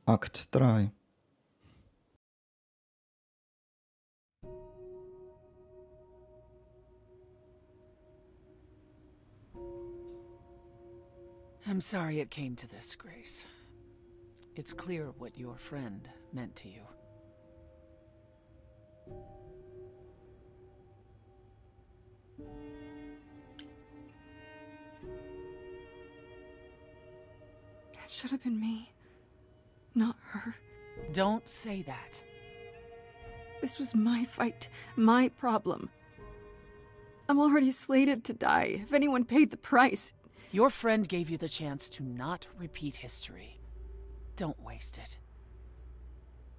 Akt 3. I'm sorry it came to this, Grace. It's clear what your friend meant to you. It should have been me, not her. Don't say that. This was my fight, my problem. I'm already slated to die, if anyone paid the price. Your friend gave you the chance to not repeat history. Don't waste it.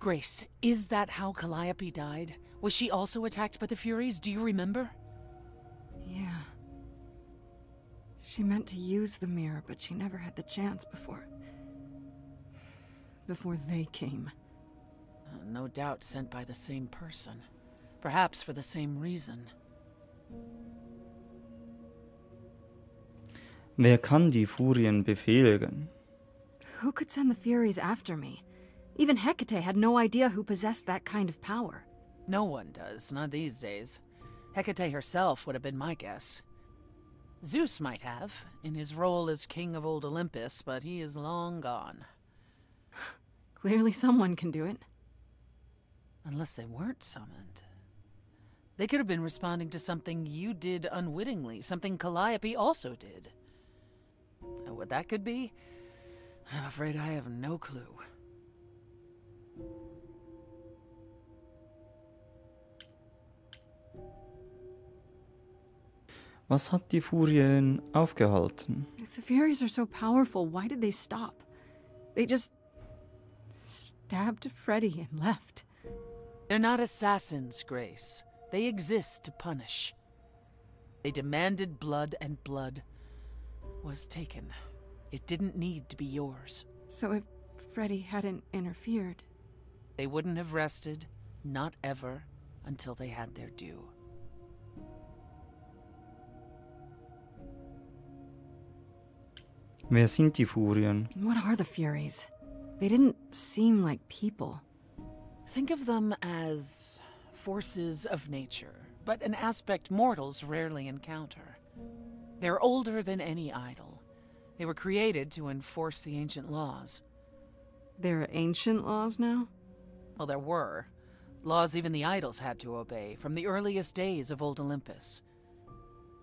Grace, is that how Calliope died? Was she also attacked by the Furies? Do you remember? Yeah. She meant to use the mirror, but she never had the chance before they came. No doubt sent by the same person. Perhaps for the same reason. Wer kann die Furien befehligen? Who could send the Furies after me? Even Hecate had no idea who possessed that kind of power. No one does, not these days. Hecate herself would have been my guess. Zeus might have, in his role as king of old Olympus, but he is long gone. Clearly someone can do it. Unless they weren't summoned. They could have been responding to something you did unwittingly, something Calliope also did. And what that could be? I'm afraid I have no clue. Was hat die Furien aufgehalten? If the Furies are so powerful, why did they stop? They just stabbed Freddy and left. They're not assassins, Grace. They exist to punish. They demanded blood, and blood was taken. It didn't need to be yours. So if Freddy hadn't interfered... They wouldn't have rested, not ever, until they had their due. Wer sind die Furien? What are the Furies? They didn't seem like people. Think of them as forces of nature, but an aspect mortals rarely encounter. They're older than any idol. They were created to enforce the ancient laws. There are ancient laws now? Well, there were. Laws even the idols had to obey, from the earliest days of old Olympus.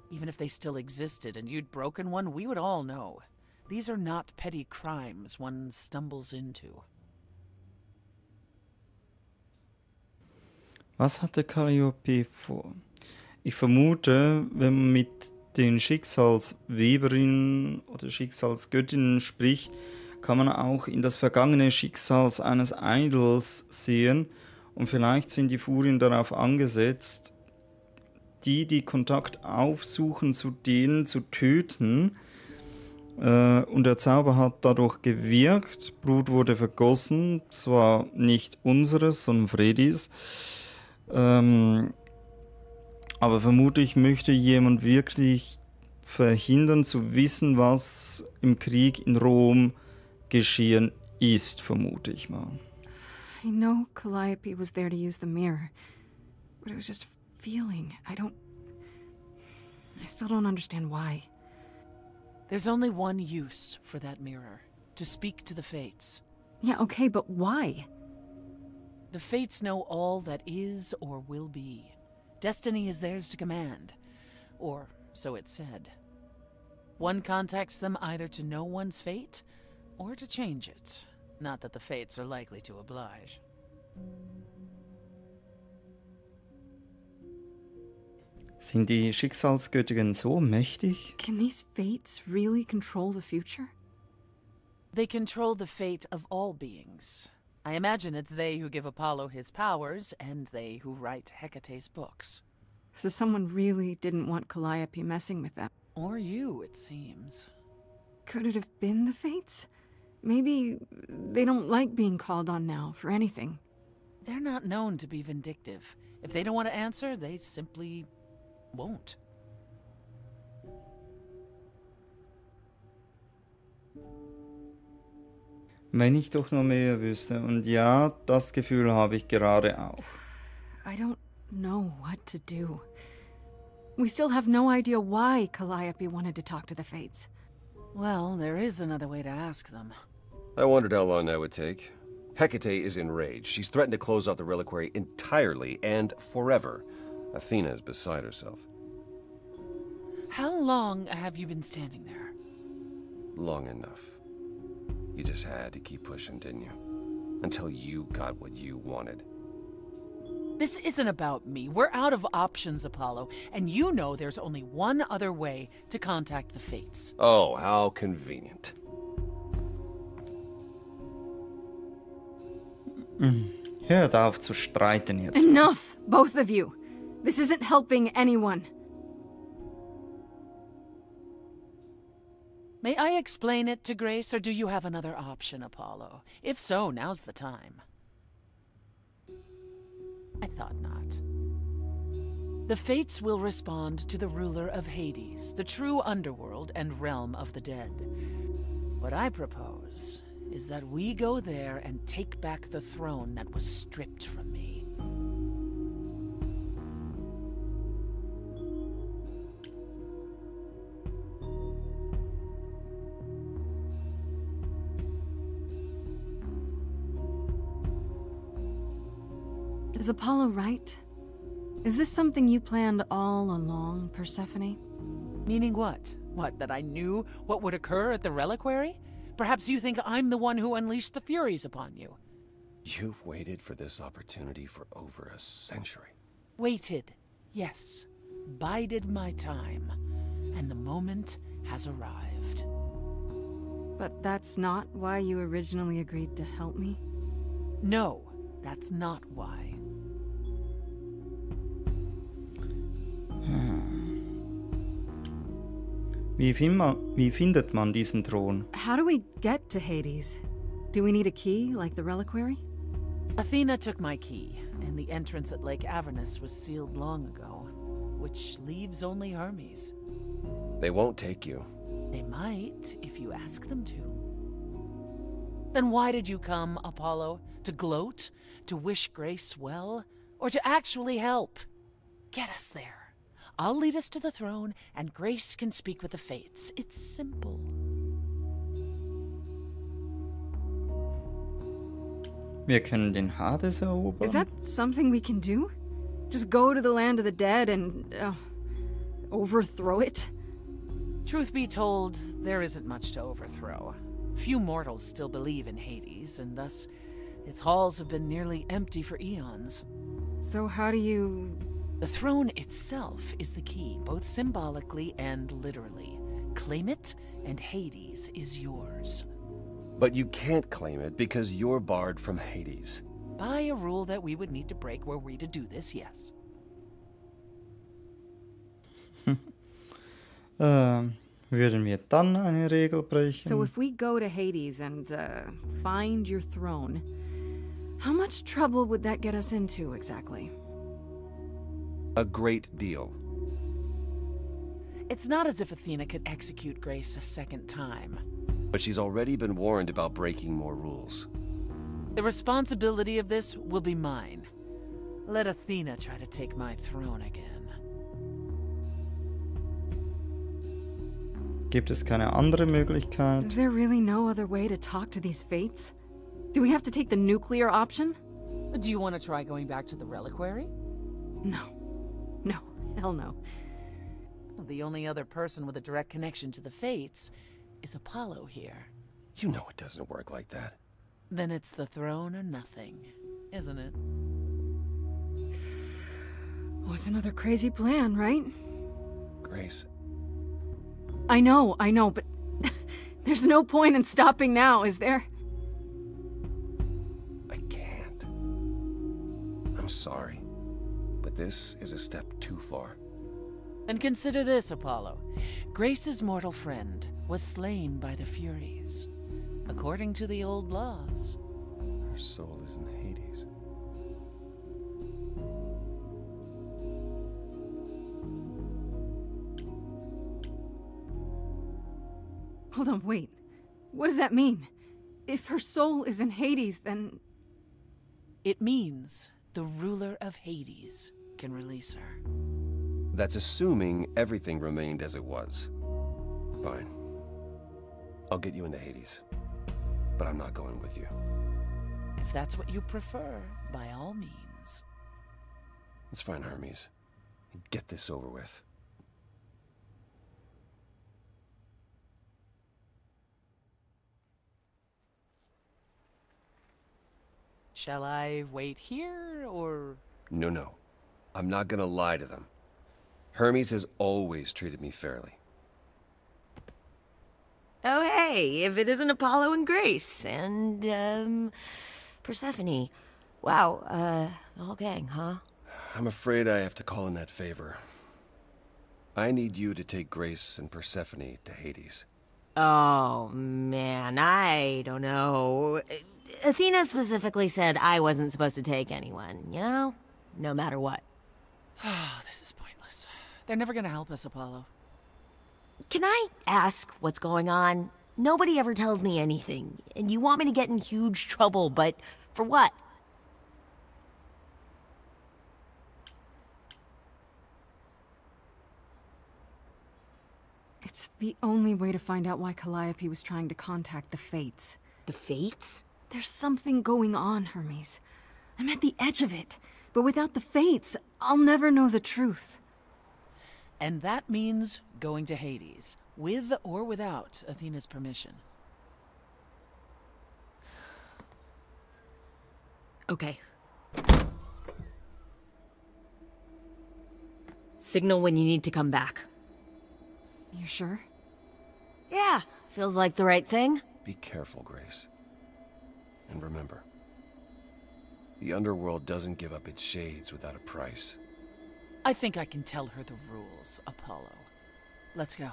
Even if they still existed and you'd broken one, we would all know. These are not petty crimes one stumbles into. Was hatte Calliope vor? Ich vermute, wenn man mit den Schicksalsweberinnen oder Schicksalsgöttinnen spricht, kann man auch in das vergangene Schicksals eines Idols sehen. Und vielleicht sind die Furien darauf angesetzt, die Kontakt aufsuchen, zu denen zu töten. Und der Zauber hat dadurch gewirkt. Blut wurde vergossen. Zwar nicht unseres, sondern Fredis. Aber vermutlich möchte jemand wirklich verhindern, zu wissen, was im Krieg in Rom geschehen ist, vermute ich mal. I know Calliope was there to use the mirror, but it was just a feeling. I still don't understand why. There's only one use for that mirror, to speak to the Fates. Yeah, okay, but why? The Fates know all that is or will be. Destiny is theirs to command, or so it's said. One contacts them either to know one's fate, or to change it. Not that the Fates are likely to oblige. Sind die Schicksalsgöttinnen so mächtig? Can these Fates really control the future? They control the fate of all beings. I imagine it's they who give Apollo his powers, and they who write Hecate's books. So someone really didn't want Calliope messing with them. Or you, it seems. Could it have been the Fates? Maybe they don't like being called on now for anything. They're not known to be vindictive. If they don't want to answer, they simply won't. Wenn ich doch nur mehr wüsste. Und ja, das Gefühl habe ich gerade auch. I don't know what to do. We still have no idea why Calliope wanted to talk to the Fates. Well, there is another way to ask them. I wondered how long that would take. Hecate is enraged. She's threatened to close off the reliquary entirely and forever. Athena is beside herself. How long have you been standing there? Long enough. You just had to keep pushing, didn't you? Until you got what you wanted. This isn't about me. We're out of options, Apollo, and you know there's only one other way to contact the Fates. Oh, how convenient. Hört auf zu streiten jetzt. Enough, both of you. This isn't helping anyone. May I explain it to Grace, or do you have another option, Apollo? If so, now's the time. I thought not. The Fates will respond to the ruler of Hades, the true underworld and realm of the dead. What I propose is that we go there and take back the throne that was stripped from me. Is Apollo right? Is this something you planned all along, Persephone? Meaning what? What, that I knew what would occur at the reliquary? Perhaps you think I'm the one who unleashed the Furies upon you. You've waited for this opportunity for over a century. Waited, yes. Bided my time. And the moment has arrived. But that's not why you originally agreed to help me? No, that's not why. Wie findet man diesen Thron? How do we get to Hades? Do we need a key, like the reliquary? Athena took my key, and the entrance at Lake Avernus was sealed long ago, which leaves only Hermes. They won't take you. They might, if you ask them to. Then why did you come, Apollo? To gloat? To wish Grace well? Or to actually help? Get us there. I'll lead us to the throne, and Grace can speak with the Fates. It's simple. Wir können den Hades erobern. Is that something we can do? Just go to the land of the dead and, overthrow it? Truth be told, there isn't much to overthrow. Few mortals still believe in Hades, and thus its halls have been nearly empty for eons. So how do you... The throne itself is the key, both symbolically and literally. Claim it, and Hades is yours. But you can't claim it because you're barred from Hades. By a rule that we would need to break were we to do this, yes. Würden wir dann eine Regel brechen? So if we go to Hades and, find your throne, how much trouble would that get us into, exactly? A great deal. It's not as if Athena could execute Grace a second time. But she's already been warned about breaking more rules. The responsibility of this will be mine. Let Athena try to take my throne again. Gibt es keine andere Möglichkeit? Is there really no other way to talk to these Fates? Do we have to take the nuclear option? Do you want to try going back to the reliquary? No. No. Hell no. The only other person with a direct connection to the Fates is Apollo here. You know it doesn't work like that. Then it's the throne or nothing, isn't it? Was another crazy plan, right? Grace. I know, but there's no point in stopping now, is there? I can't. I'm sorry. But this is a step too far. And consider this, Apollo. Grace's mortal friend was slain by the Furies. According to the old laws. Her soul is in Hades. Hold on, wait. What does that mean? If her soul is in Hades, then... It means the ruler of Hades can release her. That's assuming everything remained as it was. Fine. I'll get you into Hades. But I'm not going with you. If that's what you prefer, by all means. It's fine, Hermes. Get this over with. Shall I wait here, or...? No. I'm not gonna lie to them. Hermes has always treated me fairly. Oh, hey, if it isn't Apollo and Grace, and, Persephone. Wow, the whole gang, huh? I'm afraid I have to call in that favor. I need you to take Grace and Persephone to Hades. Oh, man, I don't know. Athena specifically said I wasn't supposed to take anyone, you know? No matter what. Oh, this is pointless. They're never gonna help us, Apollo. Can I ask what's going on? Nobody ever tells me anything, and you want me to get in huge trouble, but for what? It's the only way to find out why Calliope was trying to contact the Fates. The Fates? There's something going on, Hermes. I'm at the edge of it. But without the Fates, I'll never know the truth. And that means going to Hades, with or without Athena's permission. Okay. Signal when you need to come back. You sure? Yeah, feels like the right thing. Be careful, Grace. And remember, the underworld doesn't give up its shades without a price. I think I can tell her the rules, Apollo. Let's go.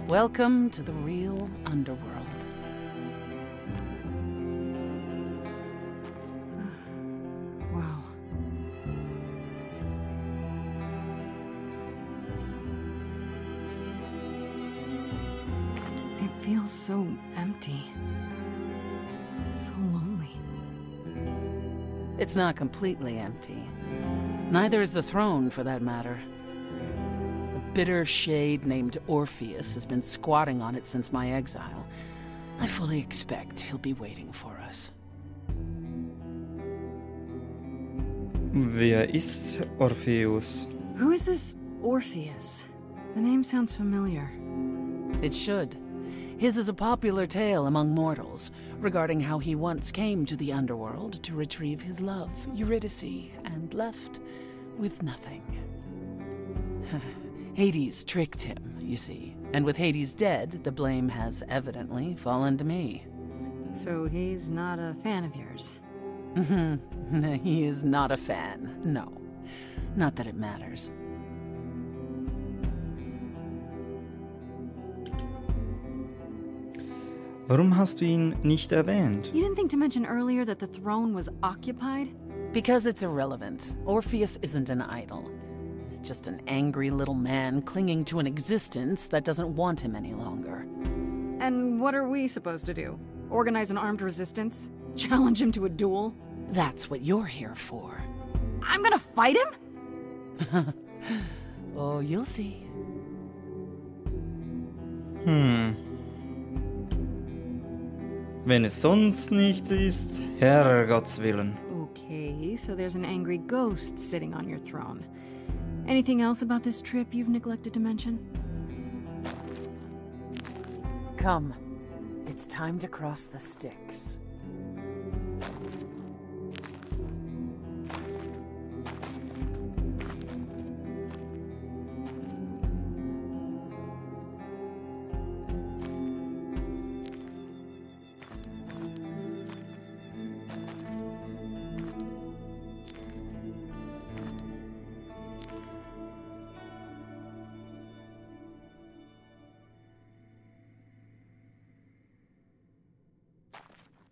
Welcome to the real underworld. Wow. It feels so empty. So lonely. It's not completely empty. Neither is the throne, for that matter. A bitter shade named Orpheus has been squatting on it since my exile. I fully expect he'll be waiting for us. Wer ist Orpheus? Who is this Orpheus? The name sounds familiar. It should. His is a popular tale among mortals, regarding how he once came to the underworld to retrieve his love, Eurydice, and left with nothing. Hades tricked him, you see, and with Hades dead, the blame has evidently fallen to me. So he's not a fan of yours? He is not a fan, no. Not that it matters. Warum hast du ihn nicht erwähnt? You didn't think to mention earlier that the throne was occupied? Because it's irrelevant. Orpheus isn't an idol. He's just an angry little man clinging to an existence that doesn't want him any longer. And what are we supposed to do? Organize an armed resistance? Challenge him to a duel? That's what you're here for. I'm gonna fight him? Oh, you'll see. Wenn es sonst nichts ist, Herrgottswillen. Okay, so there's an angry ghost sitting on your throne. Anything else about this trip you've neglected to mention? Come. It's time to cross the Styx.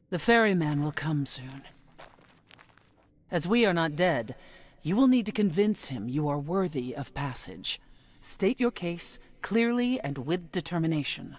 The ferryman will come soon. As we are not dead, you will need to convince him you are worthy of passage. State your case clearly and with determination.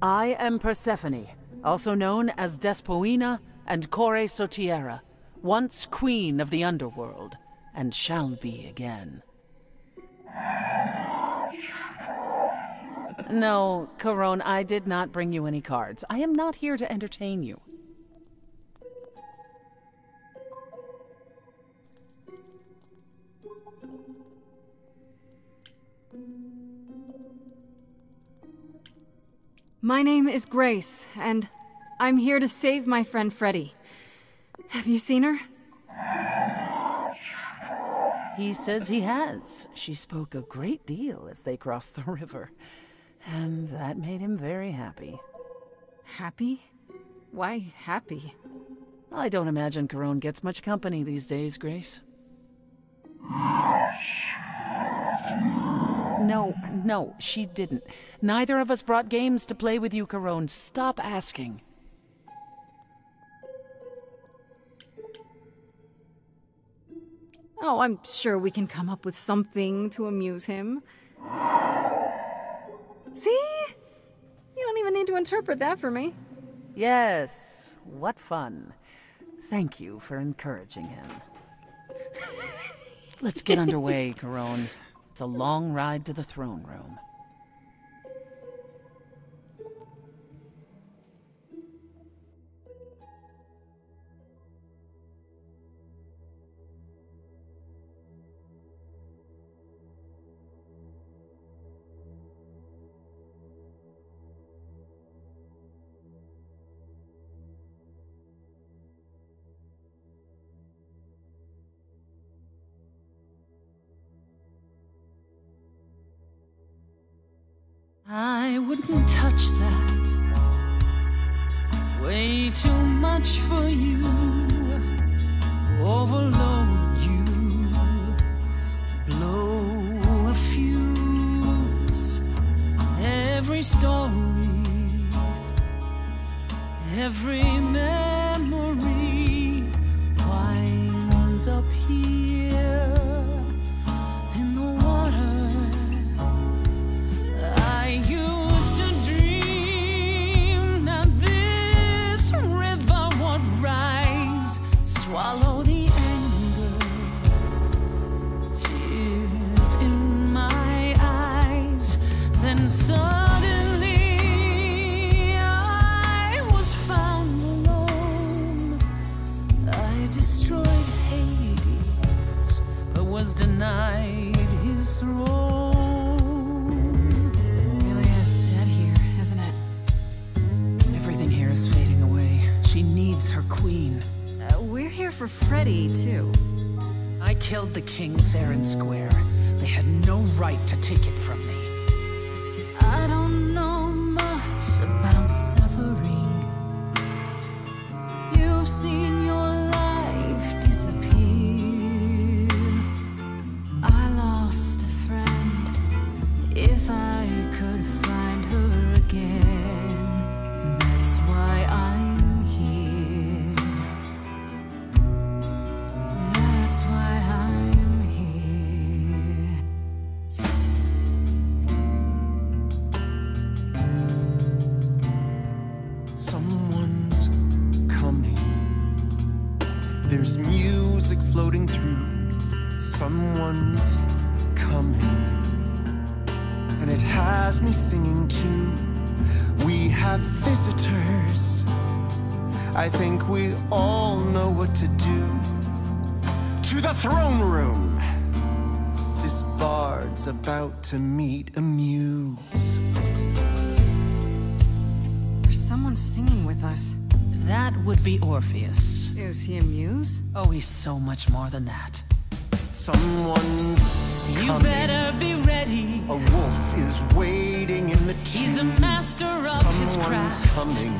I am Persephone, also known as Despoina and Kore Sotiera, once queen of the underworld, and shall be again. No, Corone, I did not bring you any cards. I am not here to entertain you. My name is Grace, and I'm here to save my friend Freddie. Have you seen her? He says he has. She spoke a great deal as they crossed the river, and that made him very happy. Happy? Why happy? I don't imagine Corone gets much company these days, Grace. No, she didn't. Neither of us brought games to play with you, Corone. Stop asking. Oh, I'm sure we can come up with something to amuse him. See? You don't even need to interpret that for me. Yes, what fun. Thank you for encouraging him. Let's get underway, Corone. It's a long ride to the throne room. I wouldn't touch that. Way too much for you. Overload you. Blow a fuse. Every story, every memory winds up here in the water. I used to dream that this river would rise, swallow the anger, tears in my eyes. Then suddenly I was found alone. I destroyed Hades, but was denied his throne. Is fading away. She needs her queen. We're here for Freddie, too. I killed the king fair and square. They had no right to take it from me. I don't know much about suffering. You've seen your life disappear. I lost a friend. If I could find her again, that's why I'm here. That's why I'm here. Someone's coming. There's music floating through. Someone's coming. And it has me singing too. We have visitors. I think we all know what to do. To the throne room. This bard's about to meet a muse. There's someone singing with us. That would be Orpheus. Is he a muse? Oh, he's so much more than that. Someone's You coming. better be ready. A wolf is waiting in the He's a tube. master of his Someone's craft. coming.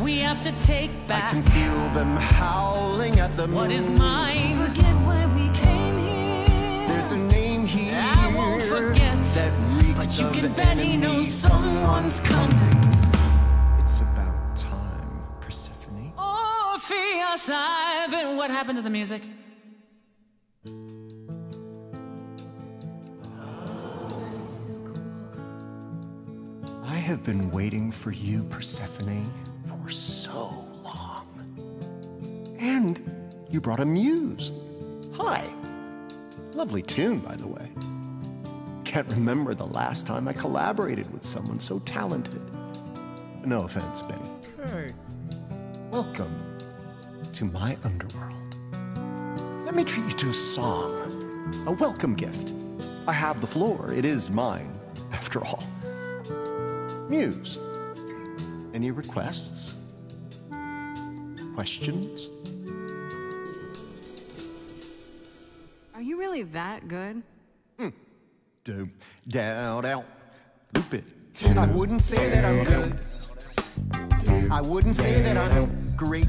we have to take back. I can feel them howling at the moon. What is mine? Don't forget why we came here. There's a name here I won't forget, that reeks but you of can bet he enemy. knows someone's coming. It's about time, Persephone. Orpheus, I've been... What happened to the music? I have been waiting for you, Persephone, for so long. And you brought a muse. Hi. Lovely tune, by the way. Can't remember the last time I collaborated with someone so talented. No offense, Benny. Hey. Welcome to my underworld. Let me treat you to a song, a welcome gift. I have the floor. It is mine, after all. Muse, any requests? Questions? Are you really that good? Do, down, loop it. I wouldn't say that I'm good. I wouldn't say that I'm great.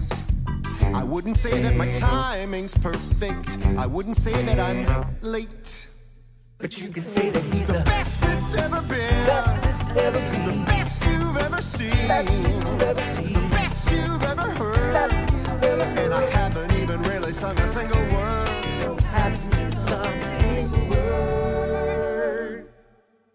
I wouldn't say that my timing's perfect. I wouldn't say that I'm late. But you can say that he's The best that's ever been. The best you've ever seen. The best you've ever heard. And I haven't even really sung a single word.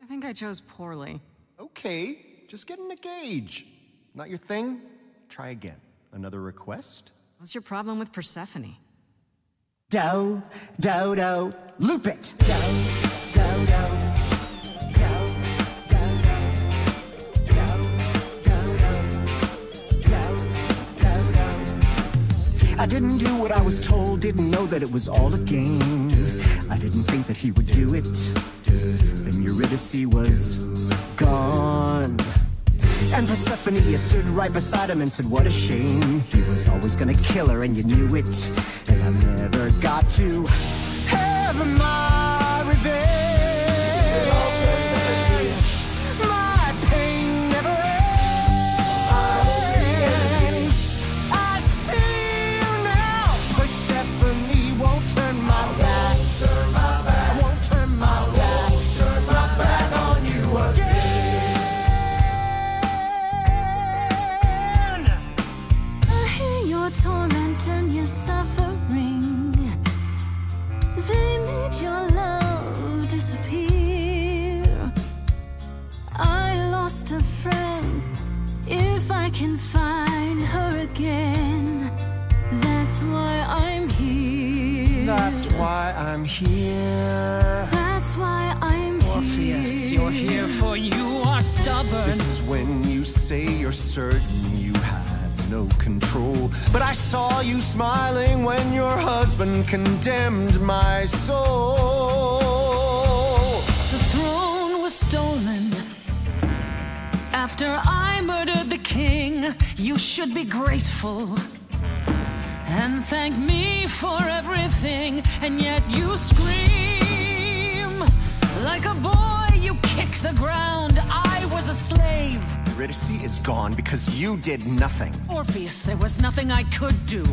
I think I chose poorly. Okay, just getting a gauge. Not your thing? Try again. Another request? What's your problem with Persephone? Do, do, do, loop it. Do, do, do. I didn't do what I was told, didn't know that it was all a game. I didn't think that he would do it. Then Eurydice was gone. And Persephone stood right beside him and said, what a shame. He was always gonna kill her and you knew it. And I never got to have my revenge. My pain never ends. I see you now. Persephone won't turn my back. Won't turn my back on you again. I hear your torment and your suffering. They made your love disappear. I lost a friend. If I can find her again, that's why I'm here. That's why I'm here. That's why I'm Orpheus, here. you're here for you are stubborn. This is when you say you're certain you had no control. But I saw you smiling when your husband condemned my soul. The throne was stolen after I murdered the king. You should be grateful and thank me for everything. And yet you scream like a boy. You kick the ground. I was a slave. Eurydice is gone because you did nothing. Orpheus, there was nothing I could do.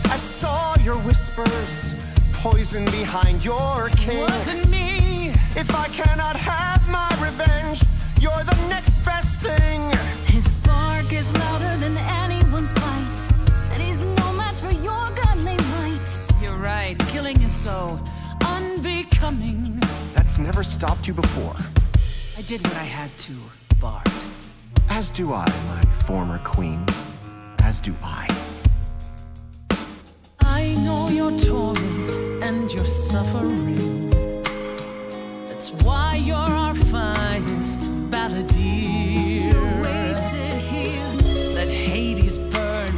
I saw your whispers, poison behind your king. Wasn't me. If I cannot have my revenge, you're the next best thing. His bark is louder than anyone's bite, and he's no match for your godly might. You're right. Killing is so unbecoming. That's never stopped you before. I did what I had to, Bard. As do I, my former queen. As do I. I know your torment and your suffering. That's why you're our finest balladeer. You're wasted here. Let Hades burn.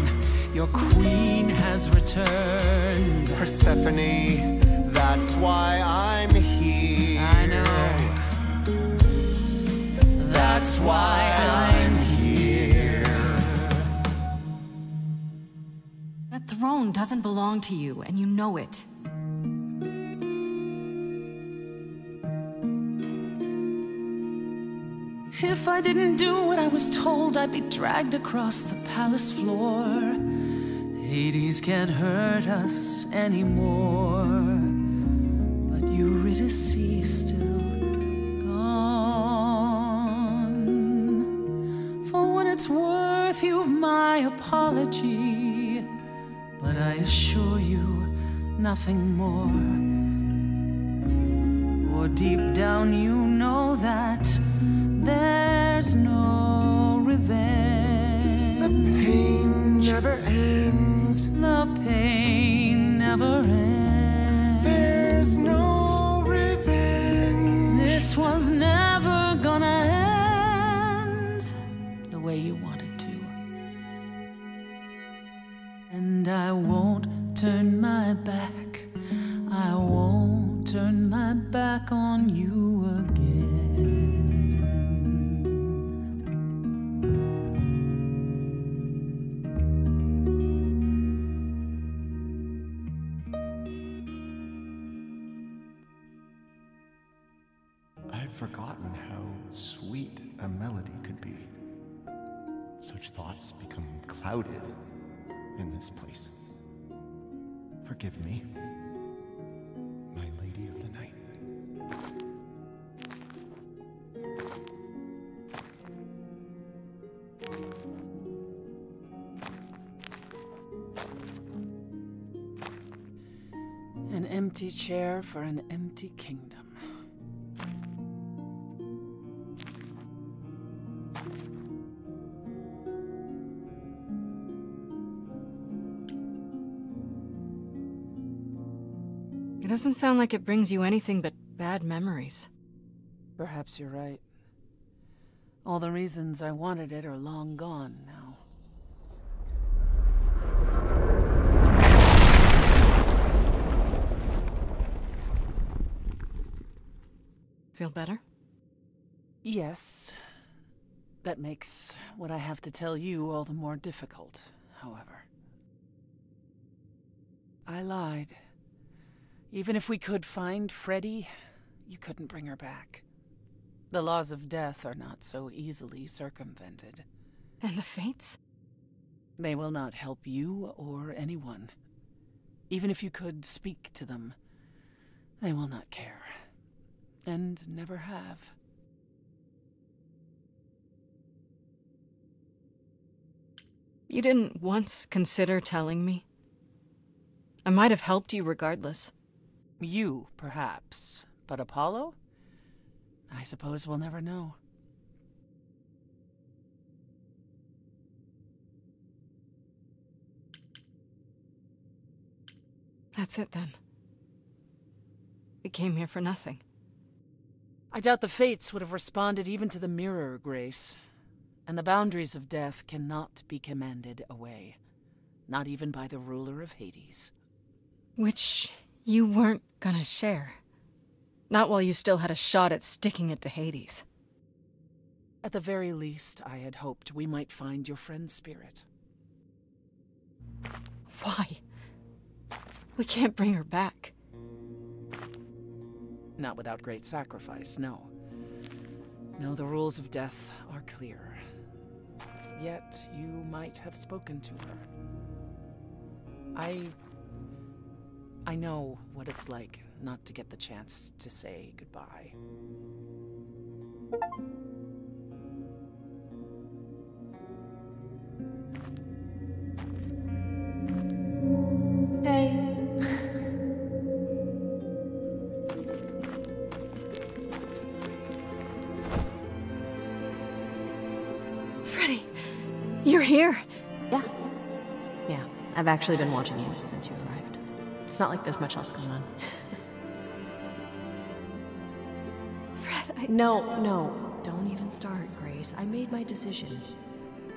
Your queen has returned. Persephone, that's why I'm here. I know. That's why I'm here. That throne doesn't belong to you, and you know it. If I didn't do what I was told, I'd be dragged across the palace floor. Hades can't hurt us anymore. But Eurydice is still gone. For what it's worth, you've my apology. But I assure you, nothing more. For deep down you know that there's no revenge. The pain never ends. The pain never ends. There's no revenge. This was never gonna end the way you wanted to. And I won't turn my back. I won't turn my back on you again. I'd forgotten how sweet a melody could be. Such thoughts become clouded in this place. Forgive me, my lady of the night. An empty chair for an empty kingdom. It doesn't sound like it brings you anything but bad memories. Perhaps you're right. All the reasons I wanted it are long gone now. Feel better? Yes. That makes what I have to tell you all the more difficult, however. I lied. Even if we could find Freddy, you couldn't bring her back. The laws of death are not so easily circumvented. And the fates? They will not help you or anyone. Even if you could speak to them, they will not care. And never have. You didn't once consider telling me? I might have helped you regardless. You, perhaps. But Apollo? I suppose we'll never know. That's it then. We came here for nothing. I doubt the fates would have responded even to the mirror, Grace. And the boundaries of death cannot be commanded away. Not even by the ruler of Hades. Which you weren't gonna share. Not while you still had a shot at sticking it to Hades. At the very least, I had hoped we might find your friend's spirit. Why? We can't bring her back. Not without great sacrifice, no. No, the rules of death are clear. Yet, you might have spoken to her. I know what it's like not to get the chance to say goodbye. Hey. Freddy, you're here. Yeah, I've actually been watching you since you arrived. It's not like there's much else going on. Fred, No, don't even start, Grace. I made my decision.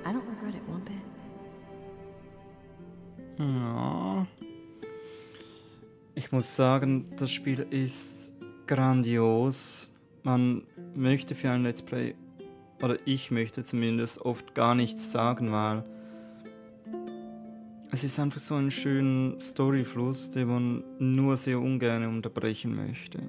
I don't regret it one bit. Ja. Ich muss sagen, das Spiel ist grandios. Man möchte für ein Let's Play, oder ich möchte zumindest oft gar nichts sagen, weil es ist einfach so ein schöner Storyfluss, den man nur sehr ungern unterbrechen möchte.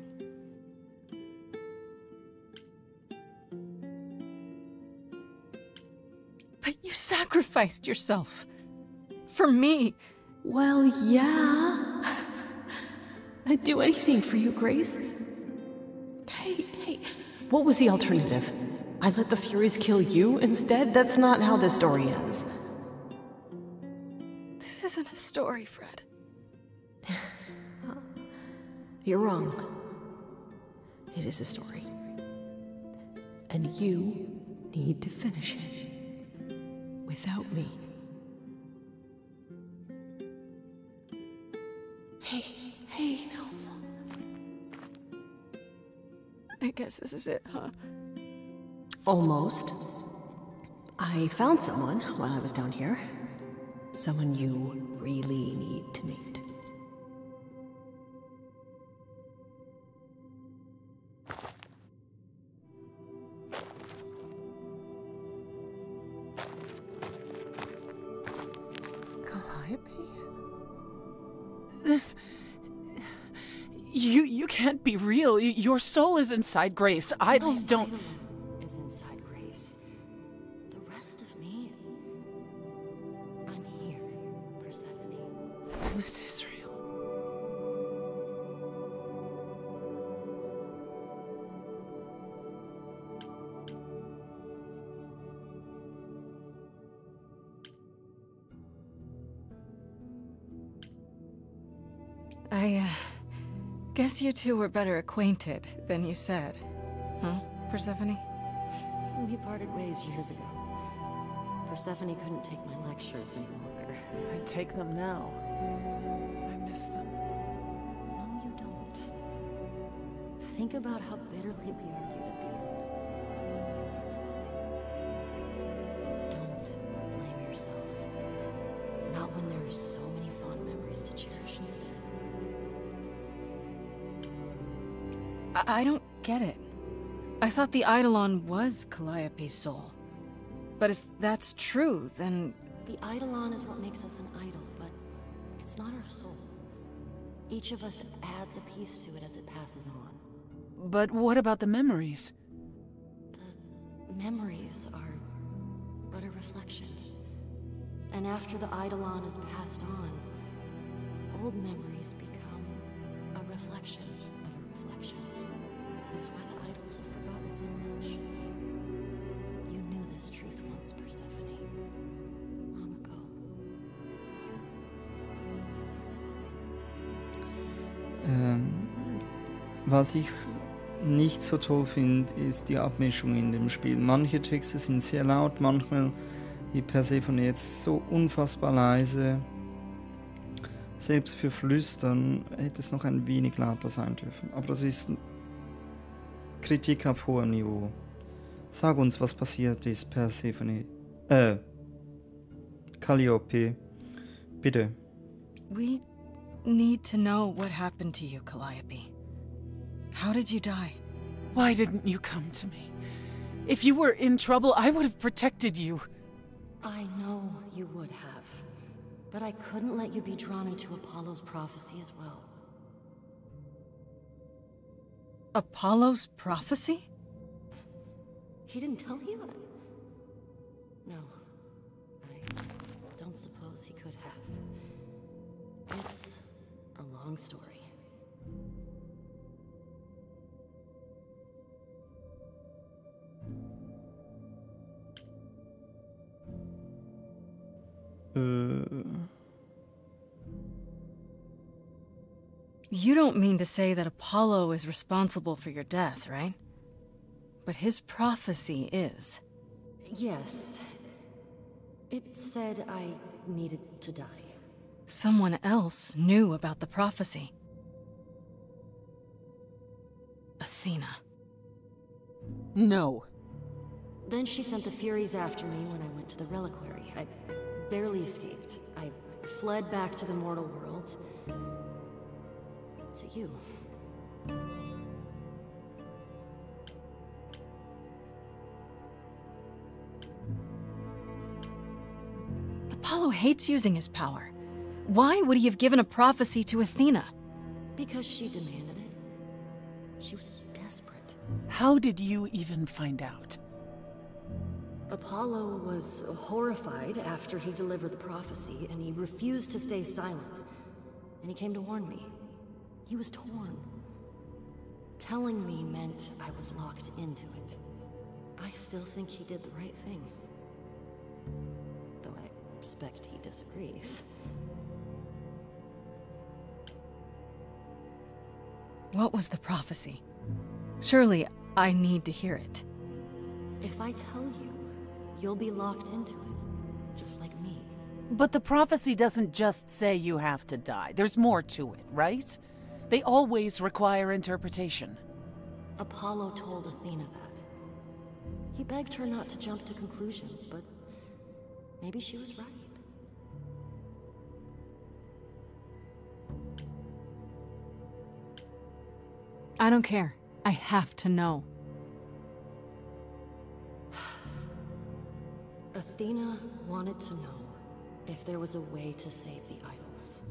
sacrificed yourself. For me. Well, yeah. I'd do anything for you, Grace. Hey, what was the alternative? I let the Furies kill you instead? That's not how this story ends. This isn't a story, Fred. You're wrong. It is a story. And you need to finish it. Without me. Hey, no. I guess this is it, huh? Almost. I found someone while I was down here. Someone you really need to meet. This... You can't be real. Your soul is inside Grace. Idols don't... Is inside Grace. The rest of me... I'm here, Persephone. This is real. I guess you two were better acquainted than you said. Huh, Persephone? We parted ways years ago. Persephone couldn't take my lectures any longer. I'd take them now. I miss them. No, you don't. Think about how bitterly we argued at the end. Don't blame yourself. Not when there's so many fond memories to cherish instead. I don't get it. I thought the Eidolon was Calliope's soul. But if that's true, then... The Eidolon is what makes us an idol, but it's not our soul. Each of us adds a piece to it as it passes on. But what about the memories? The memories are but a reflection. And after the Eidolon is passed on, old memories become a reflection of a reflection. That's why the idols have forgotten so much. You knew this truth once, Persephone. Long ago. Was ich nicht so toll finde, ist die Abmischung in dem Spiel. Manche Texte sind sehr laut, manchmal wie Persephone jetzt so unfassbar leise. Selbst für Flüstern hätte es noch ein wenig lauter sein dürfen. Aber das ist Kritik auf hohem Niveau. Sag uns, was passiert ist, Persephone. Calliope. Bitte. We need to know what happened to you, Calliope. How did you die? Why didn't you come to me? If you were in trouble, I would have protected you. I know you would have. But I couldn't let you be drawn into Apollo's prophecy as well. Apollo's prophecy? He didn't tell you? No. I don't suppose he could have. It's a long story. You don't mean to say that Apollo is responsible for your death, right? But his prophecy is. Yes. It said I needed to die. Someone else knew about the prophecy. Athena. No. Then she sent the Furies after me when I went to the reliquary. I barely escaped. I fled back to the mortal world. To you. Apollo hates using his power. Why would he have given a prophecy to Athena? Because she demanded it. She was desperate. How did you even find out? Apollo was horrified after he delivered the prophecy, and he refused to stay silent. And he came to warn me. He was torn. Telling me meant I was locked into it. I still think he did the right thing. Though I expect he disagrees. What was the prophecy? Surely I need to hear it. If I tell you, you'll be locked into it, just like me. But the prophecy doesn't just say you have to die. There's more to it, right? They always require interpretation. Apollo told Athena that. He begged her not to jump to conclusions, but maybe she was right. I don't care. I have to know. Athena wanted to know if there was a way to save the idols.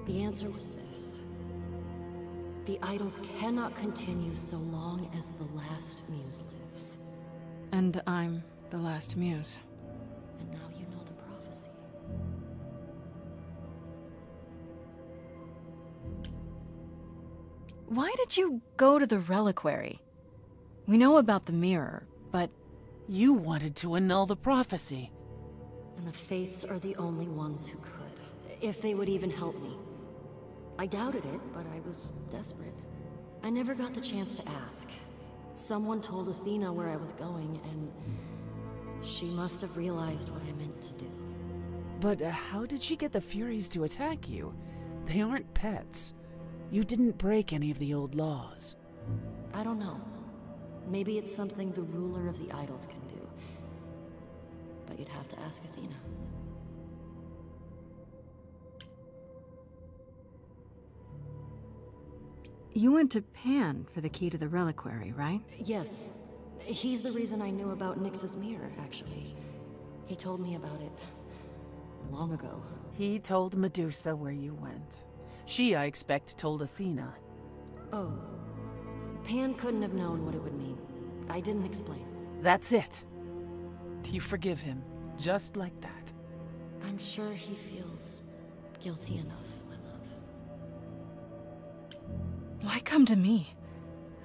The answer was this. The idols cannot continue so long as the last muse lives. And I'm the last muse. And now you know the prophecy. Why did you go to the reliquary? We know about the mirror, but... You wanted to annul the prophecy. And the Fates are the only ones who could, if they would even help me. I doubted it, but I was desperate. I never got the chance to ask. Someone told Athena where I was going, and she must have realized what I meant to do. But how did she get the Furies to attack you? They aren't pets. You didn't break any of the old laws. I don't know. Maybe it's something the ruler of the idols can do. But you'd have to ask Athena. You went to Pan for the key to the reliquary, right? Yes. He's the reason I knew about Nyx's mirror, actually. He told me about it long ago. He told Medusa where you went. She, I expect, told Athena. Oh. Pan couldn't have known what it would mean. I didn't explain. That's it. You forgive him, just like that. I'm sure he feels guilty enough, my love. Why come to me?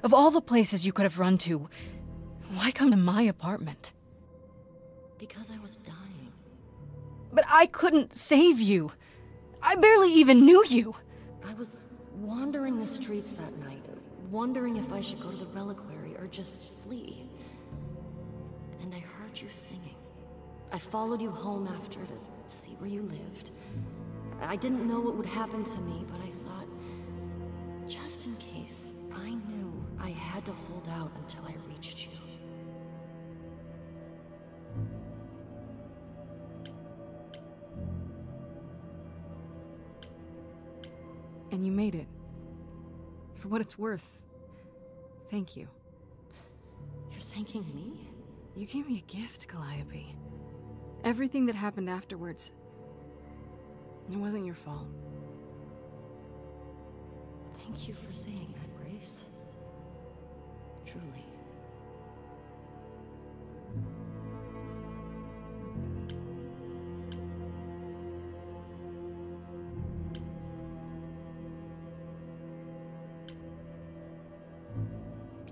Of all the places you could have run to, why come to my apartment? Because I was dying. But I couldn't save you. I barely even knew you. I was wandering the streets that night, wondering if I should go to the reliquary or just flee. And I heard you singing. I followed you home after to see where you lived. I didn't know what would happen to me, but I thought, just in case, I knew I had to hold out until I reached you. And you made it. For what it's worth, thank you. You're thanking me? You gave me a gift, Calliope. Everything that happened afterwards, it wasn't your fault. Thank you for saying that, Grace. Truly.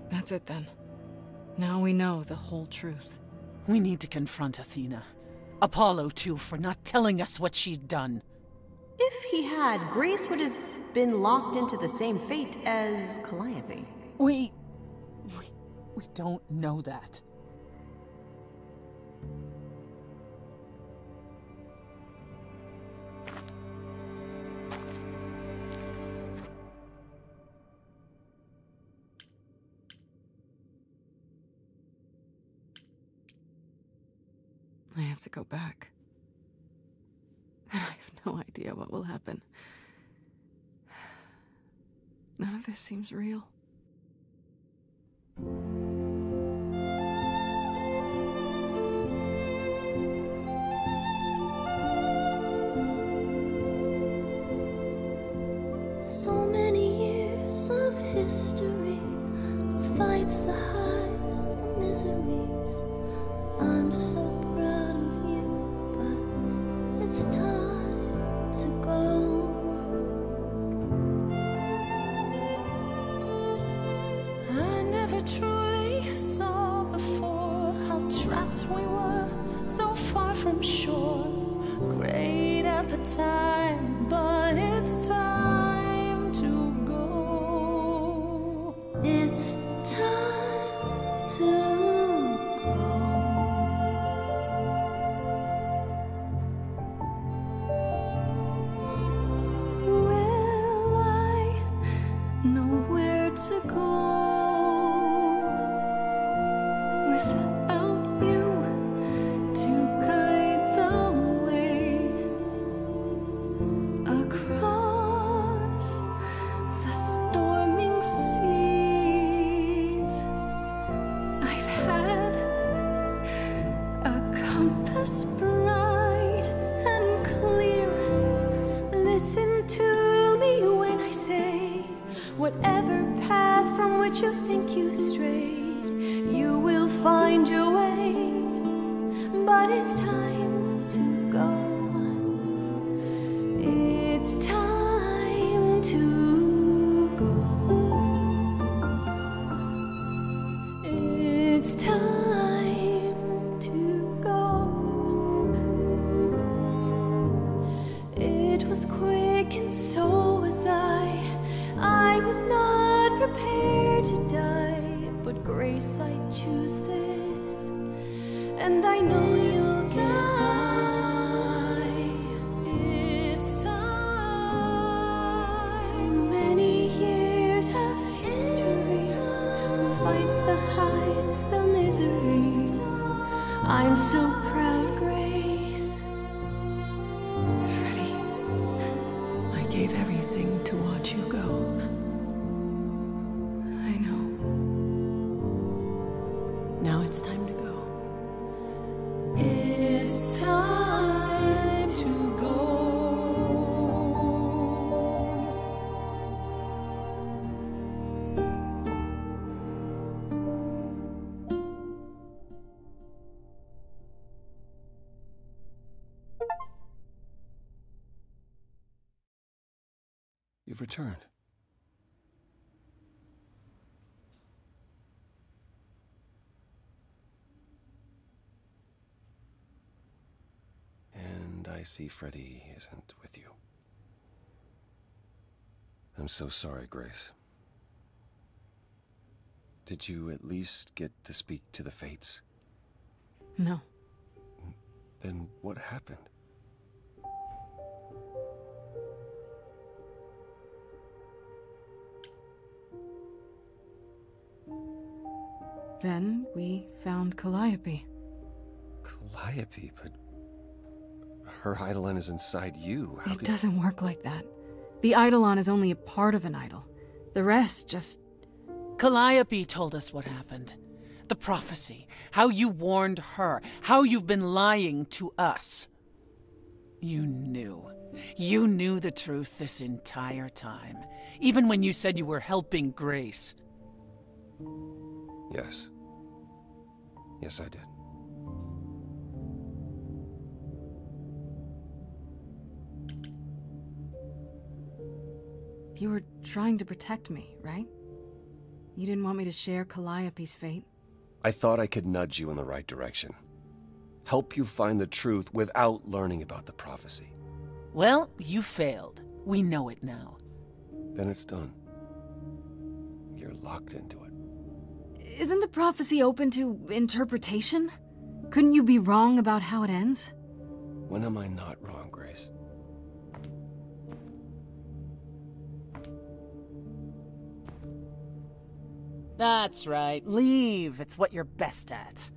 That's it then. Now we know the whole truth. We need to confront Athena. Apollo, too, for not telling us what she'd done. If he had, Grace would have been locked into the same fate as Calliope. We don't know that. I have to go back. And I have no idea what will happen. None of this seems real. So many years of history, the fights, the highs, the miseries. the time, but it's time to go. It's time to go. Will I know where to go without you to guide the way across the storming seas? I've had a compass bright and clear. Listen to me when I say, whatever path from which you think you strayed, you will find your way. But it's time to go. It's time to go. It's time to go. It was quick and so was I was not prepared to die, but grace, I choose this, and I know you'll get by. It's time. So many years of history, the fights, the highs, the miseries. I'm so proud, Grace. Freddie, I gave everything to watch you go. I know. Now it's time to go. It's time to go. You've returned. And I see Freddie isn't with you. I'm so sorry, Grace. Did you at least get to speak to the Fates? No. Then what happened? Then we found Calliope. Calliope, but her Eidolon is inside you. How It doesn't work like that. The Eidolon is only a part of an idol. The rest just... Calliope told us what happened. The prophecy. How you warned her. How you've been lying to us. You knew. You knew the truth this entire time. Even when you said you were helping Grace. Yes. Yes, I did. You were trying to protect me, right? You didn't want me to share Calliope's fate? I thought I could nudge you in the right direction. Help you find the truth without learning about the prophecy. Well, you failed. We know it now. Then it's done. You're locked into it. Isn't the prophecy open to interpretation? Couldn't you be wrong about how it ends? When am I not wrong, Grace? That's right. Leave. It's what you're best at.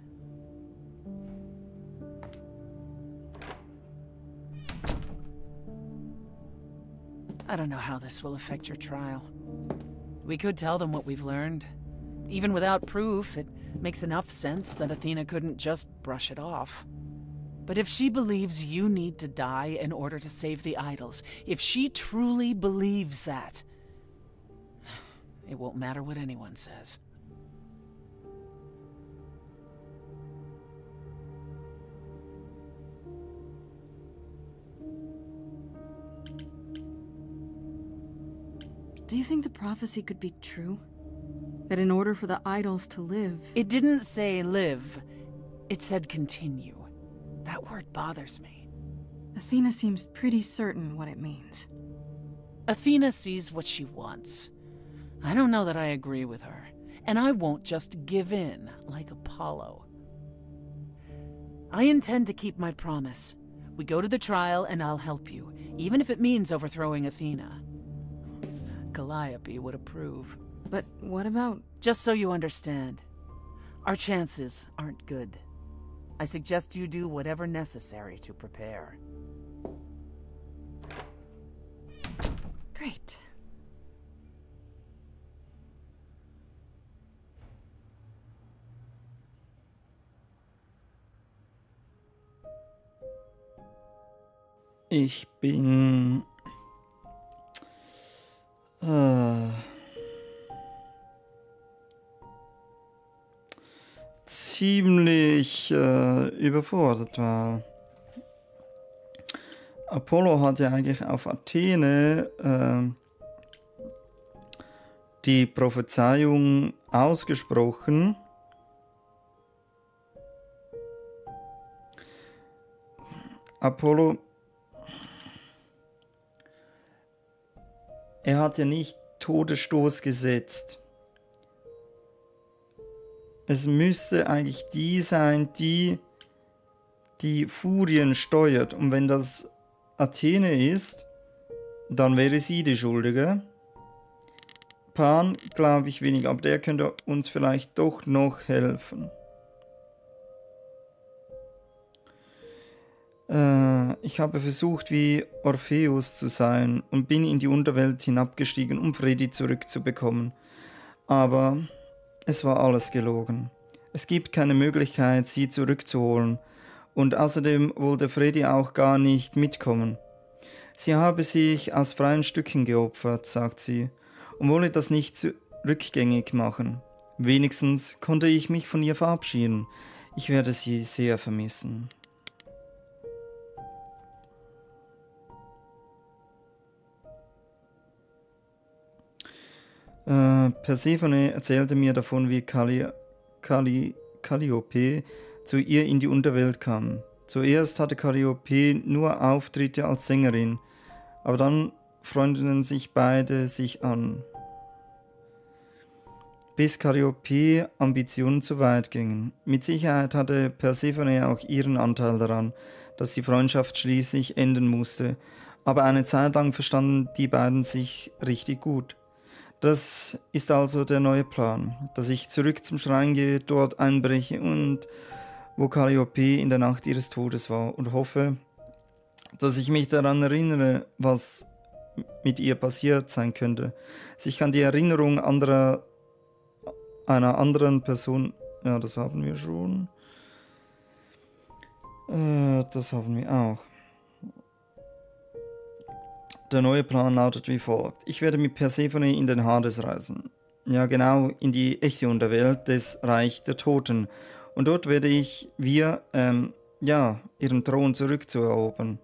I don't know how this will affect your trial. We could tell them what we've learned. Even without proof, it makes enough sense that Athena couldn't just brush it off. But if she believes you need to die in order to save the idols, if she truly believes that, it won't matter what anyone says. Do you think the prophecy could be true? That in order for the idols to live... It didn't say live. It said continue. That word bothers me. Athena seems pretty certain what it means. Athena sees what she wants. I don't know that I agree with her, and I won't just give in like Apollo. I intend to keep my promise. We go to the trial and I'll help you, even if it means overthrowing Athena. Calliope would approve. But what about... Just so you understand, our chances aren't good. I suggest you do whatever necessary to prepare. Great. Ich bin ziemlich überfordert, weil Apollo hat ja eigentlich auf Athene die Prophezeiung ausgesprochen. Apollo, er hat ja nicht Todesstoß gesetzt. Es müsste eigentlich die sein, die die Furien steuert. Und wenn das Athene ist, dann wäre sie die Schuldige. Pan glaube ich wenig, aber der könnte uns vielleicht doch noch helfen. Ich habe versucht, wie Orpheus zu sein und bin in die Unterwelt hinabgestiegen, um Freddy zurückzubekommen. Aber es war alles gelogen. Es gibt keine Möglichkeit, sie zurückzuholen. Und außerdem wollte Freddy auch gar nicht mitkommen. Sie habe sich aus freien Stücken geopfert, sagt sie, und wolle das nicht rückgängig machen. Wenigstens konnte ich mich von ihr verabschieden. Ich werde sie sehr vermissen. Persephone erzählte mir davon, wie Calliope zu ihr in die Unterwelt kam. Zuerst hatte Calliope nur Auftritte als Sängerin, aber dann freundeten sich beide sich an, bis Calliope Ambitionen zu weit gingen. Mit Sicherheit hatte Persephone auch ihren Anteil daran, dass die Freundschaft schließlich enden musste, aber eine Zeit lang verstanden die beiden sich richtig gut. Das ist also der neue Plan, dass ich zurück zum Schrein gehe, dort einbreche und wo Calliope in der Nacht ihres Todes war und hoffe, dass ich mich daran erinnere, was mit ihr passiert sein könnte. Sich an die Erinnerung einer anderen Person, ja, das haben wir schon. Das haben wir auch. Der neue Plan lautet wie folgt. Ich werde mit Persephone in den Hades reisen. Ja, genau, in die echte Unterwelt, des Reich der Toten. Und dort werde ich ihren Thron zurückerobern.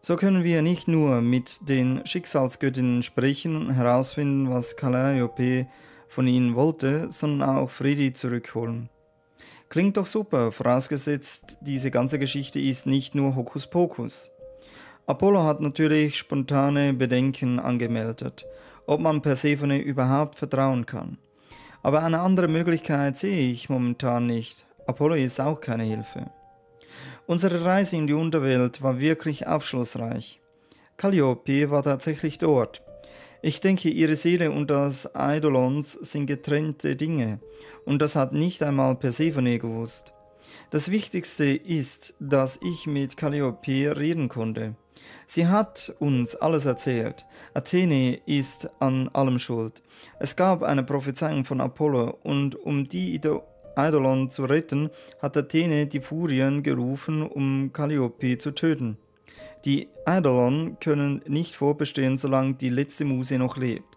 So können wir nicht nur mit den Schicksalsgöttinnen sprechen und herausfinden, was Calliope von ihnen wollte, sondern auch Freddy zurückholen. Klingt doch super, vorausgesetzt, diese ganze Geschichte ist nicht nur Hokuspokus. Apollo hat natürlich spontane Bedenken angemeldet, ob man Persephone überhaupt vertrauen kann. Aber eine andere Möglichkeit sehe ich momentan nicht. Apollo ist auch keine Hilfe. Unsere Reise in die Unterwelt war wirklich aufschlussreich. Calliope war tatsächlich dort. Ich denke, ihre Seele und das Eidolons sind getrennte Dinge, und das hat nicht einmal Persephone gewusst. Das Wichtigste ist, dass ich mit Calliope reden konnte. Sie hat uns alles erzählt. Athene ist an allem schuld. Es gab eine Prophezeiung von Apollo, und um die Eidolon zu retten, hat Athene die Furien gerufen, um Calliope zu töten. Die Eidolon können nicht vorbestehen, solange die letzte Muse noch lebt,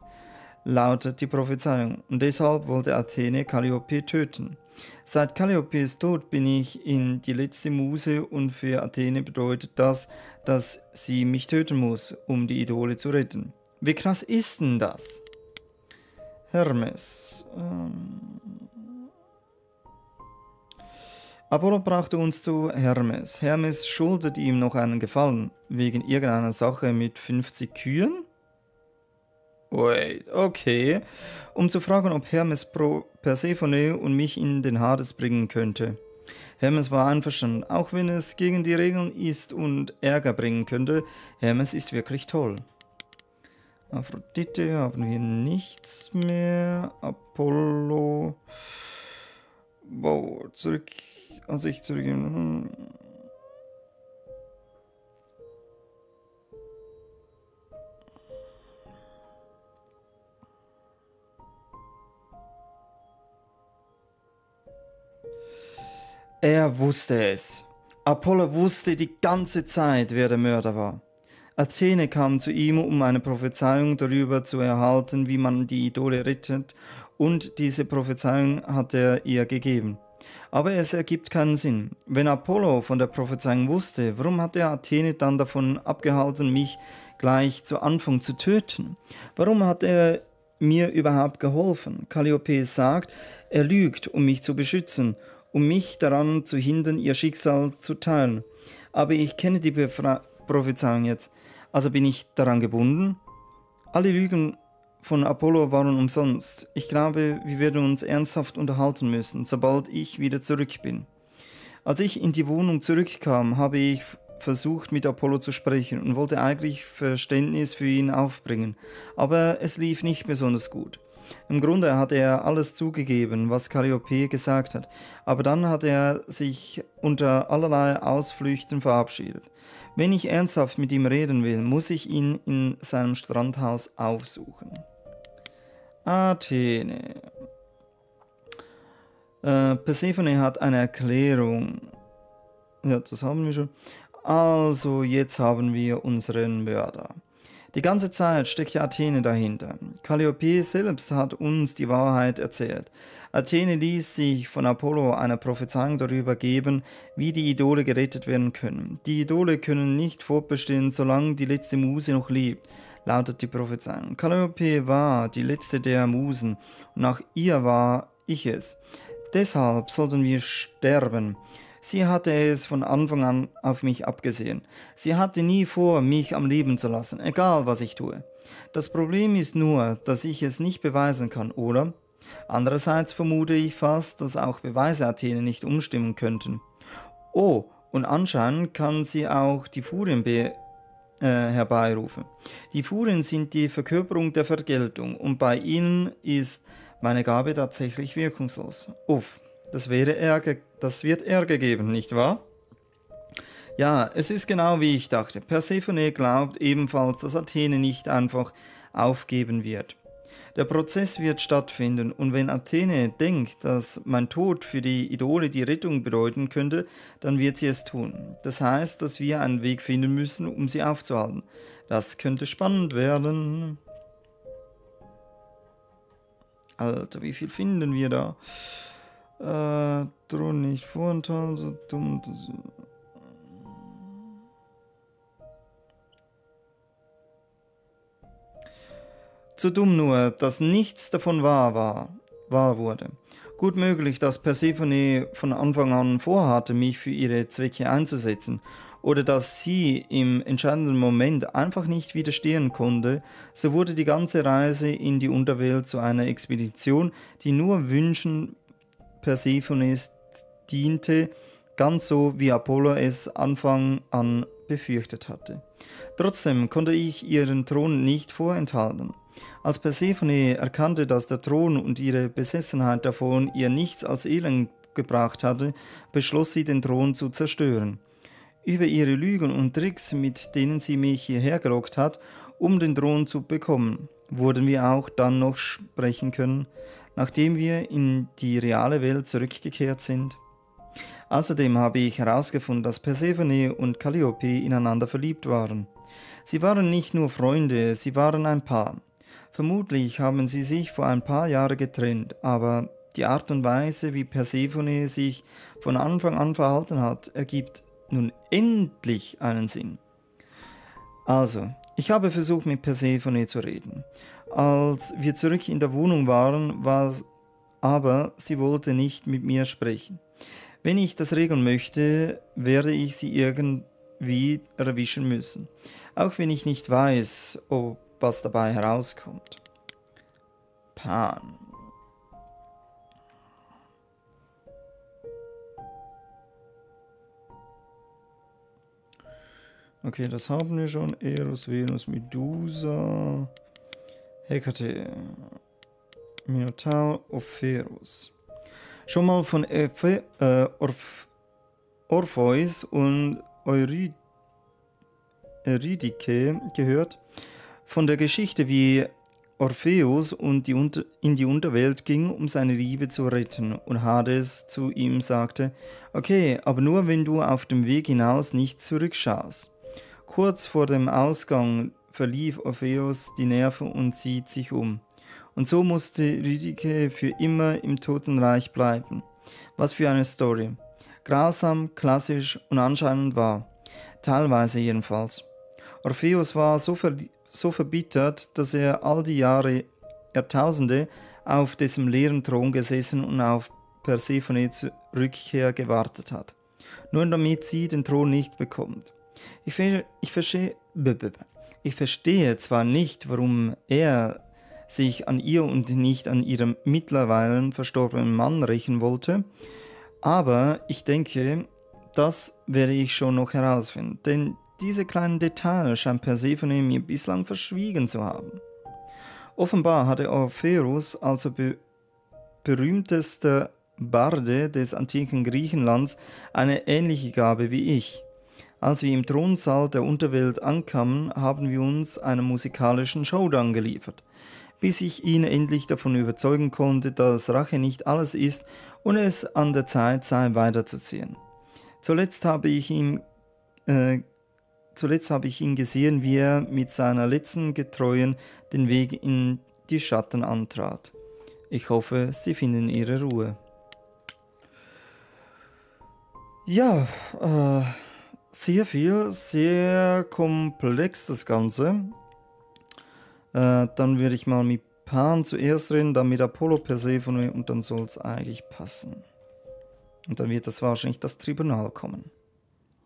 lautet die Prophezeiung, und deshalb wollte Athene Calliope töten. Seit Calliopes Tod bin ich in die letzte Muse, und für Athene bedeutet das, dass sie mich töten muss, um die Idole zu retten. Wie krass ist denn das? Hermes. Apollo brachte uns zu Hermes. Hermes schuldet ihm noch einen Gefallen, wegen irgendeiner Sache mit 50 Kühen? Wait, okay. Um zu fragen, ob Hermes Persephone und mich in den Hades bringen könnte. Hermes war einverstanden, auch wenn es gegen die Regeln ist und Ärger bringen könnte. Hermes ist wirklich toll. Aphrodite haben wir nichts mehr. Apollo. Wow, zurück. Als ich zurück. Er wusste es. Apollo wusste die ganze Zeit, wer der Mörder war. Athene kam zu ihm, um eine Prophezeiung darüber zu erhalten, wie man die Idole rettet, und diese Prophezeiung hat er ihr gegeben. Aber es ergibt keinen Sinn. Wenn Apollo von der Prophezeiung wusste, warum hat er Athene dann davon abgehalten, mich gleich zu Anfang zu töten? Warum hat er mir überhaupt geholfen? Calliope sagt, er lügt, um mich zu beschützen, um mich daran zu hindern, ihr Schicksal zu teilen. Aber ich kenne die Prophezeiung jetzt, also bin ich daran gebunden? Alle Lügen von Apollo waren umsonst. Ich glaube, wir werden uns ernsthaft unterhalten müssen, sobald ich wieder zurück bin. Als ich in die Wohnung zurückkam, habe ich versucht, mit Apollo zu sprechen und wollte eigentlich Verständnis für ihn aufbringen, aber es lief nicht besonders gut. Im Grunde hat er alles zugegeben, was Calliope gesagt hat, aber dann hat er sich unter allerlei Ausflüchten verabschiedet. Wenn ich ernsthaft mit ihm reden will, muss ich ihn in seinem Strandhaus aufsuchen. Athene. Persephone hat eine Erklärung. Ja, das haben wir schon. Also, jetzt haben wir unseren Mörder. Die ganze Zeit steckt ja Athene dahinter. Calliope selbst hat uns die Wahrheit erzählt. Athene ließ sich von Apollo eine Prophezeiung darüber geben, wie die Idole gerettet werden können. Die Idole können nicht fortbestehen, solange die letzte Muse noch lebt, lautet die Prophezeiung. Calliope war die letzte der Musen und nach ihr war ich es. Deshalb sollten wir sterben. Sie hatte es von Anfang an auf mich abgesehen. Sie hatte nie vor, mich am Leben zu lassen, egal was ich tue. Das Problem ist nur, dass ich es nicht beweisen kann, oder? Andererseits vermute ich fast, dass auch Beweise Athene nicht umstimmen könnten. Oh, und anscheinend kann sie auch die Furien herbeirufen. Die Furien sind die Verkörperung der Vergeltung und bei ihnen ist meine Gabe tatsächlich wirkungslos. Uff. Das wird Ärger geben, nicht wahr? Ja, es ist genau wie ich dachte. Persephone glaubt ebenfalls, dass Athene nicht einfach aufgeben wird. Der Prozess wird stattfinden und wenn Athene denkt, dass mein Tod für die Idole die Rettung bedeuten könnte, dann wird sie es tun. Das heißt, dass wir einen Weg finden müssen, um sie aufzuhalten. Das könnte spannend werden. Alter, wie viel finden wir da? Drohen nicht vorenthalten, so dumm. Zu dumm nur, dass nichts davon wahr wurde. Gut möglich, dass Persephone von Anfang an vorhatte, mich für ihre Zwecke einzusetzen, oder dass sie im entscheidenden Moment einfach nicht widerstehen konnte, so wurde die ganze Reise in die Unterwelt zu einer Expedition, die nur Wünschen Persephones diente, ganz so wie Apollo es Anfang an befürchtet hatte. Trotzdem konnte ich ihren Thron nicht vorenthalten. Als Persephone erkannte, dass der Thron und ihre Besessenheit davon ihr nichts als Elend gebracht hatte, beschloss sie, den Thron zu zerstören. Über ihre Lügen und Tricks, mit denen sie mich hierher gelockt hat, um den Thron zu bekommen, wurden wir auch dann noch sprechen können, nachdem wir in die reale Welt zurückgekehrt sind. Außerdem habe ich herausgefunden, dass Persephone und Calliope ineinander verliebt waren. Sie waren nicht nur Freunde, sie waren ein Paar. Vermutlich haben sie sich vor ein paar Jahren getrennt, aber die Art und Weise, wie Persephone sich von Anfang an verhalten hat, ergibt nun endlich einen Sinn. Also, ich habe versucht, mit Persephone zu reden. Als wir zurück in der Wohnung waren, aber sie wollte nicht mit mir sprechen. Wenn ich das regeln möchte, werde ich sie irgendwie erwischen müssen. Auch wenn ich nicht weiß, ob was dabei herauskommt. Pan. Okay, das haben wir schon. Eros, Venus, Medusa, Hekate, Minotaur, Orpheus. Schon mal von Orpheus und Eurydike gehört. Von der Geschichte, wie Orpheus in die Unterwelt ging, um seine Liebe zu retten, und Hades zu ihm sagte: Okay, aber nur wenn du auf dem Weg hinaus nicht zurückschaust. Kurz vor dem Ausgang verlief Orpheus die Nerven und sieht sich um. Und so musste Eurydike für immer im Totenreich bleiben. Was für eine Story. Grausam, klassisch und anscheinend wahr. Teilweise jedenfalls. Orpheus war so verbittert, dass er all die Jahrtausende auf dessen leeren Thron gesessen und auf Persephones Rückkehr gewartet hat. Nur damit sie den Thron nicht bekommt. Ich verstehe zwar nicht, warum er sich an ihr und nicht an ihrem mittlerweile verstorbenen Mann rächen wollte, aber ich denke, das werde ich schon noch herausfinden, denn diese kleinen Details scheint Persephone mir bislang verschwiegen zu haben. Offenbar hatte Orpheus, also berühmtester Barde des antiken Griechenlands, eine ähnliche Gabe wie ich. Als wir im Thronsaal der Unterwelt ankamen, haben wir uns einen musikalischen Showdown geliefert, bis ich ihn endlich davon überzeugen konnte, dass Rache nicht alles ist und es an der Zeit sei, weiterzuziehen. Zuletzt habe ich ihn gesehen, wie er mit seiner letzten Getreuen den Weg in die Schatten antrat. Ich hoffe, sie finden ihre Ruhe. Ja, sehr viel, sehr komplex das Ganze. Dann würde ich mal mit Pan zuerst reden, dann mit Apollo, Persephone und dann soll es eigentlich passen. Und dann wird das wahrscheinlich das Tribunal kommen.